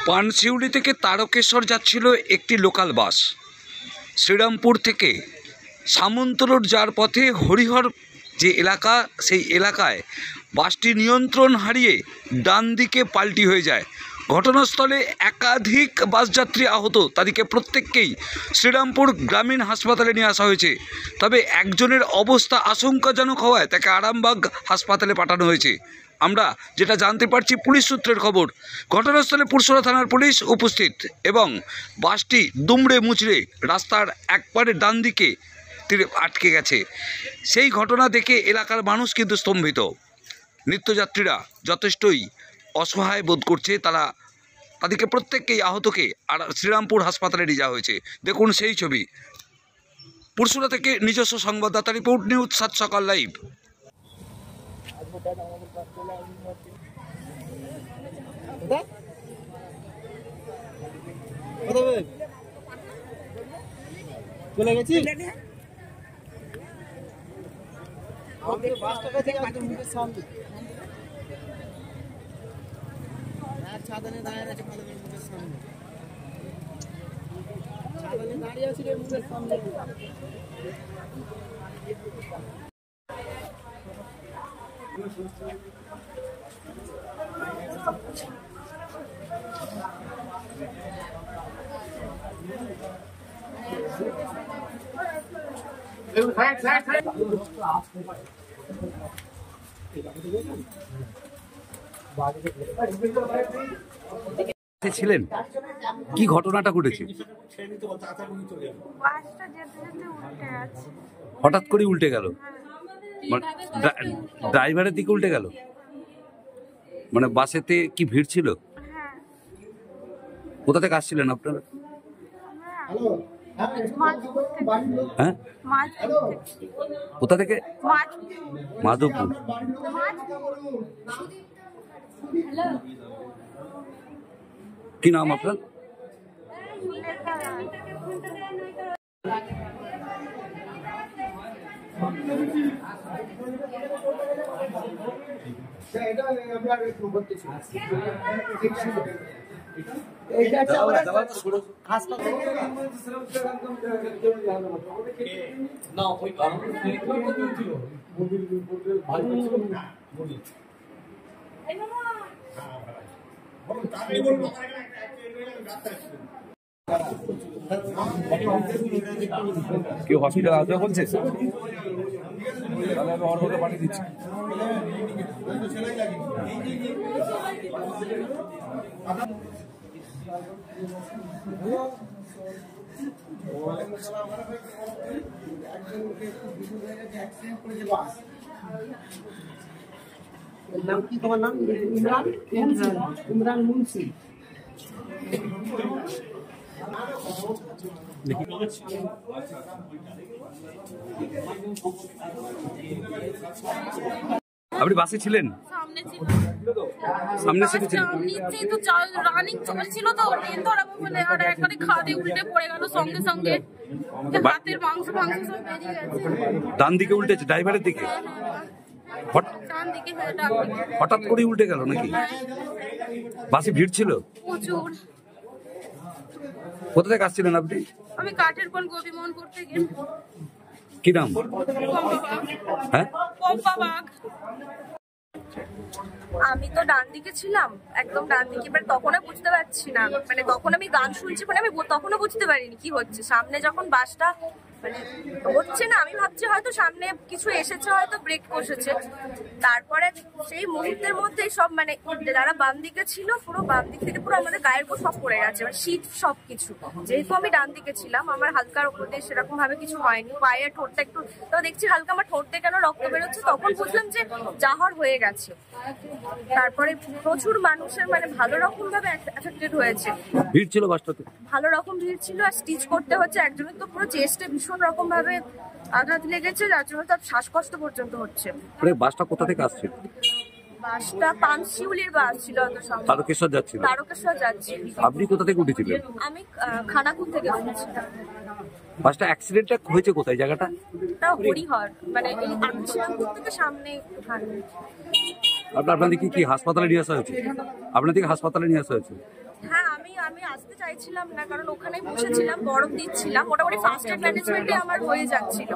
পানশিউলি থেকে তারকেশ্বর যাচ্ছিল একটি লোকাল বাস। শ্রীরামপুর থেকে সামন্ত রোড যাওয়ার পথে হরিহর যে এলাকা, সেই এলাকায় বাসটি নিয়ন্ত্রণ হারিয়ে ডান দিকে পাল্টি হয়ে যায়। ঘটনাস্থলে একাধিক বাসযাত্রী আহত, তাদেরকে প্রত্যেককেই শ্রীরামপুর গ্রামীণ হাসপাতালে নিয়ে আসা হয়েছে। তবে একজনের অবস্থা আশঙ্কাজনক হওয়ায় তাকে আরামবাগ হাসপাতালে পাঠানো হয়েছে। আমরা যেটা জানতে পারছি পুলিশ সূত্রের খবর, ঘটনাস্থলে পুরসরা থানার পুলিশ উপস্থিত এবং বাসটি দুমড়ে মুচড়ে রাস্তার একবারে ডান দিকে আটকে গেছে। সেই ঘটনা দেখে এলাকার মানুষ কিন্তু স্তম্ভিত। নিত্যযাত্রীরা যথেষ্টই অসহায় বোধ করছে। তাদেরকে প্রত্যেককেই আহতকে আর শ্রীরামপুর হাসপাতালে নিয়ে যাওয়া হয়েছে। দেখুন সেই ছবি। পুরসরা থেকে নিজস্ব সংবাদদাতা রিপোর্ট, নিউজ 7 সকাল লাইভ। চলে গেছি আমাদের বাসটা থেকে একদম মুখের সামনে আর ছাদনে দাঁড়িয়ে আছে কলেজের মুখের সামনে, ছাদনে দাঁড়িয়ে আছে রে মুখের সামনে। ছিলেন কি ঘটনাটা ঘটেছে? হঠাৎ করে উল্টে গেল, মানে ড্রাইভারের দিকে উল্টে গেল, মানে বাসেতে কি ভিড় ছিল? কোথা থেকে আসছিলেন আপনারা? হ্যাঁ, কোথা থেকে? মাধবপুর। কি নাম আপনার? কেউ হসপিটাল আসবে বলছে, তাহলে আমি অর্ঘকে পাঠিয়ে দিচ্ছি। নাম কি তোমার? নাম ইমরান মুন্সি। আপনি বাসে ছিলেন? সামনে সিটে ছিলেন? নিচেই তো রানিং চলছিল, তো ট্রেন ধরাবো বলে আর একবারে খাদে উল্টে পড়ে গেল সঙ্গে সঙ্গে। হাতের মাংস সব বেরিয়ে গেছে। ডান দিকে উল্টেছে, ড্রাইভারের দিকে? হঠাৎ করে উল্টে গেল নাকি? বাসে ভিড় ছিল প্রচুর। কোথা থেকে আসছিলেন আপনি? আমি কাঠের কোন গোপীমোহনপুর থেকে। কি নাম? হ্যাঁ, পম্পাবাগ। আমি তো ডান দিকে ছিলাম, একদম ডান দিকে। এবার তখনও বুঝতে পারছি না, মানে তখন আমি গান শুনছি, মানে আমি তখনও বুঝতে পারিনি কি হচ্ছে। সামনে যখন বাসটা মানে হচ্ছে না, আমি ভাবছি হয়তো সামনে কিছু এসেছে, হয়তো ব্রেক কষেছে। তারপরে সেই মুহূর্তের মধ্যে সব মানে যারা বাম দিকে ছিল, পুরো বাম দিক থেকে পুরো আমাদের গায়ের উপর সব পড়ে গেছে, মানে শীত সবকিছু। যেহেতু আমি ডান দিকে ছিলাম, আমার হালকার উপর দিয়ে সেরকম ভাবে কিছু হয়নি। পায়ের ঠোঁটটা একটু, তো দেখছি হালকা আমার ঠোঁট থেকে কেন রক্ত বেরোচ্ছে, তখন বুঝলাম যে জাহর হয়ে গেছে। তারপরে প্রচুর মানুষের মানে ভালো রকম ভাবে এফেক্টেড হয়েছে। ভিড় ছিল বাসটাতে, ভালো রকম ভিড় ছিল, আর স্টিচ করতে হচ্ছে। একজনের তো পুরো চেস্টে ভীষণ রকম ভাবে আঘাত লেগেছে, যার জন্য তার শ্বাসকষ্ট পর্যন্ত হচ্ছে। বাসটা কোথা থেকে আসছিল? বাসটা পানশিউলির বাস ছিল, তারকেশ্বর যাচ্ছিল। তারকেশ্বর যাচ্ছি। আপনি কোথা থেকে উঠেছিলেন? আমি খানাকুল থেকে উঠেছিলাম। বাসটা অ্যাক্সিডেন্টটা হয়েছে কোথায়, জায়গাটা? হরিহর, মানে এই শ্রীরামপুর থেকে সামনে। আপনাদেরকে কি হাসপাতালে নিয়ে আসা হয়েছে? আপনাদেরকে হাসপাতালে নিয়ে আসা হয়েছে? হ্যাঁ, আমি আসতে চাইছিলাম না, কারণ ওখানেই বসেছিলাম, বরফ দিচ্ছিলাম, মোটামুটি ফার্স্ট এড ম্যানেজমেন্টে আমার হয়ে যাচ্ছিল।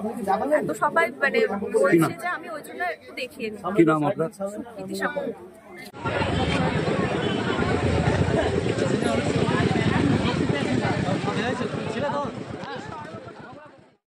তো সবাই মানে বলছে যে আমি ওই জন্য একটু দেখিয়ে নিই। কি নাম আপনার? সুপ্রীতি সামন্ত।